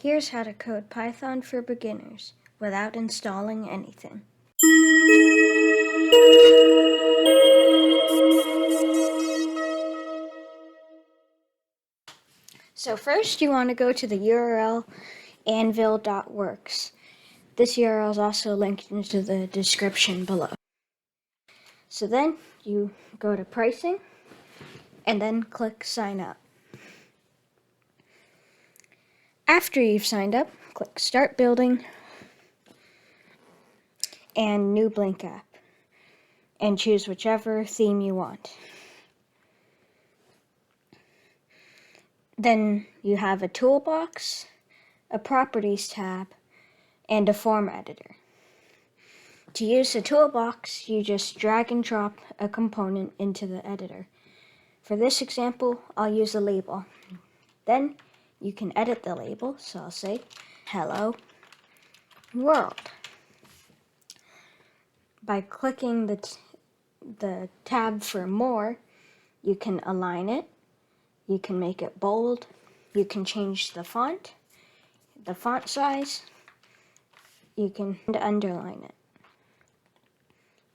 Here's how to code Python for beginners without installing anything. So first you want to go to the URL Anvil.works. This URL is also linked into the description below. So then you go to pricing and then click sign up. After you've signed up, click start building and new blank app and choose whichever theme you want. Then you have a toolbox, a properties tab, and a form editor. To use the toolbox, you just drag and drop a component into the editor. For this example, I'll use a label. Then you can edit the label, so I'll say, Hello World. By clicking the tab for more, you can align it, you can make it bold, you can change the font size, you can underline it.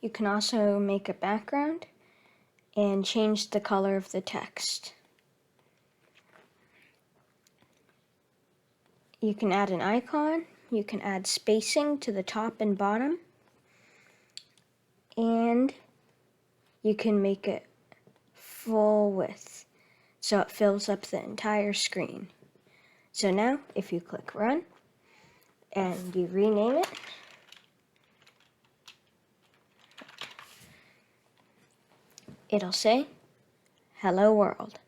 You can also make a background and change the color of the text. You can add an icon, you can add spacing to the top and bottom, and you can make it full width so it fills up the entire screen. So now if you click run and you rename it, it'll say Hello World.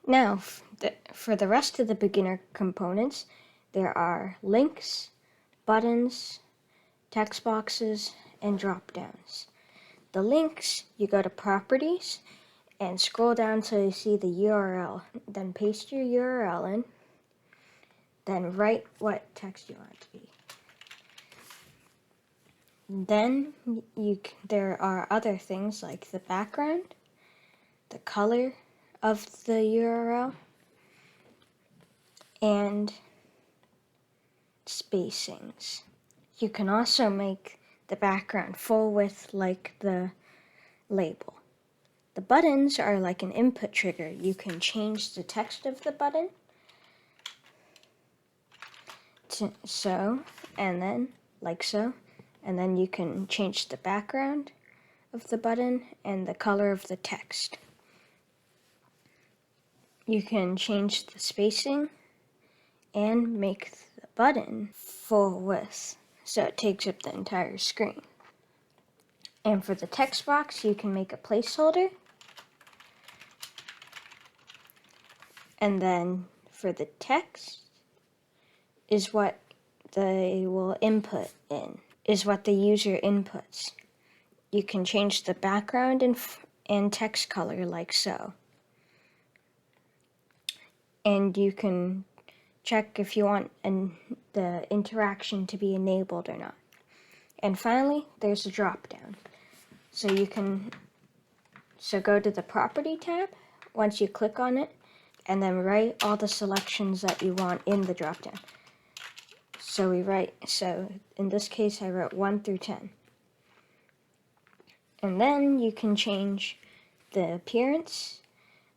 Now for the rest of the beginner components, there are links, buttons, text boxes, and drop downs. The links, you go to properties and scroll down till you see the URL. Then paste your URL in. Then write what text you want it to be. Then there are other things like the background, the color of the URL, and spacings. You can also make the background full width like the label. The buttons are like an input trigger. You can change the text of the button to so, and then like so, and then you can change the background of the button and the color of the text. You can change the spacing and make the button full width so it takes up the entire screen. And for the text box, you can make a placeholder. And then for the text is what they will input in, is what the user inputs. You can change the background and text color like so. And you can check if you want the interaction to be enabled or not. And finally, there's a drop down. So go to the property tab once you click on it, and then write all the selections that you want in the drop down. So in this case I wrote 1 through 10. And then you can change the appearance,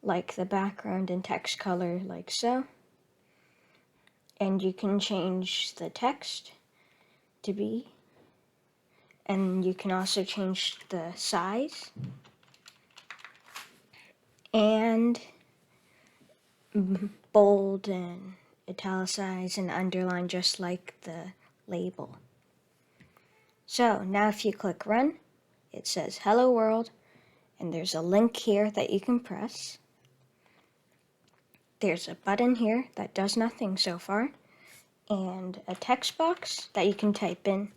like the background and text color like so. And you can change the text to be, and you can also change the size and bold and italicize and underline just like the label. So now if you click run, it says Hello World, and there's a link here that you can press. There's a button here that does nothing so far, and a text box that you can type in,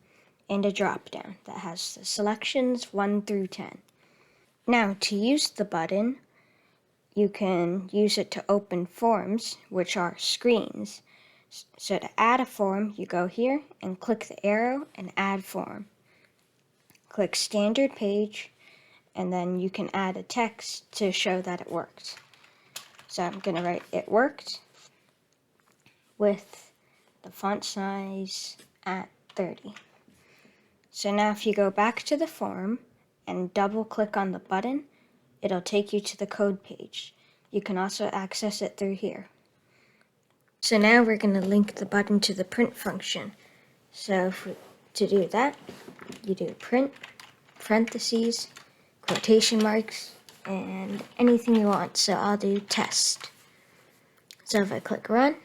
and a drop down that has the selections 1 through 10. Now to use the button, you can use it to open forms, which are screens. So to add a form, you go here and click the arrow and add form. Click standard page, and then you can add a text to show that it worked. So I'm going to write it worked, with the font size at 30. So now if you go back to the form and double click on the button, it'll take you to the code page. You can also access it through here. So now we're going to link the button to the print function. So to do that, you do print, parentheses, quotation marks, and anything you want. So I'll do test. So if I click run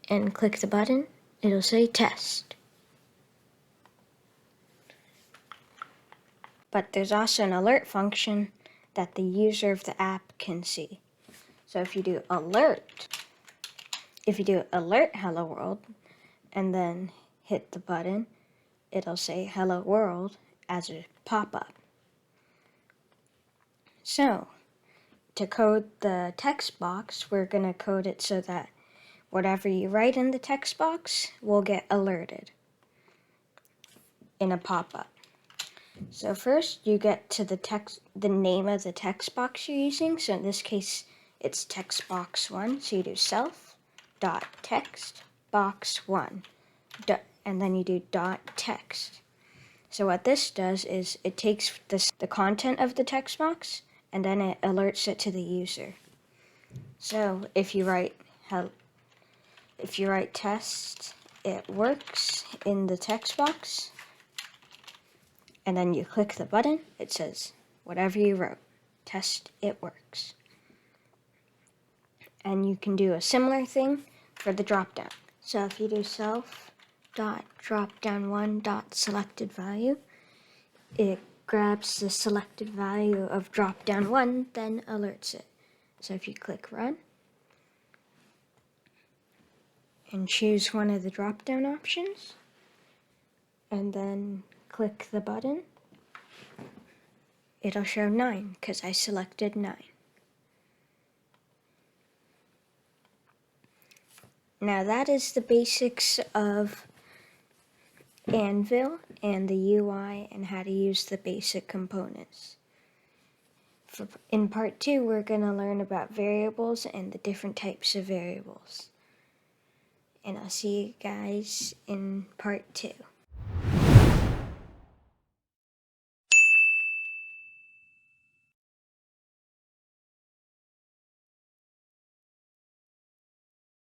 and click the button, it'll say test. But there's also an alert function that the user of the app can see. So if you do alert hello world and then hit the button, it'll say hello world as a pop-up. So to code the text box, we're going to code it so that whatever you write in the text box will get alerted in a pop-up. So first you get to the name of the text box you're using. So in this case, it's text box 1. So you do self dot text box 1 and then you do dot text. So what this does is it takes the content of the text box and then it alerts it to the user. So if you write test, it works in the text box, and then you click the button, it says whatever you wrote, test, it works. And you can do a similar thing for the dropdown. So if you do self.dropdown1.selected value, it grabs the selected value of dropdown 1, then alerts it. So if you click run and choose one of the drop-down options, and then click the button, it'll show 9 because I selected 9. Now that is the basics of Anvil and the UI and how to use the basic components. In part 2, we're going to learn about variables and the different types of variables. And I'll see you guys in part 2.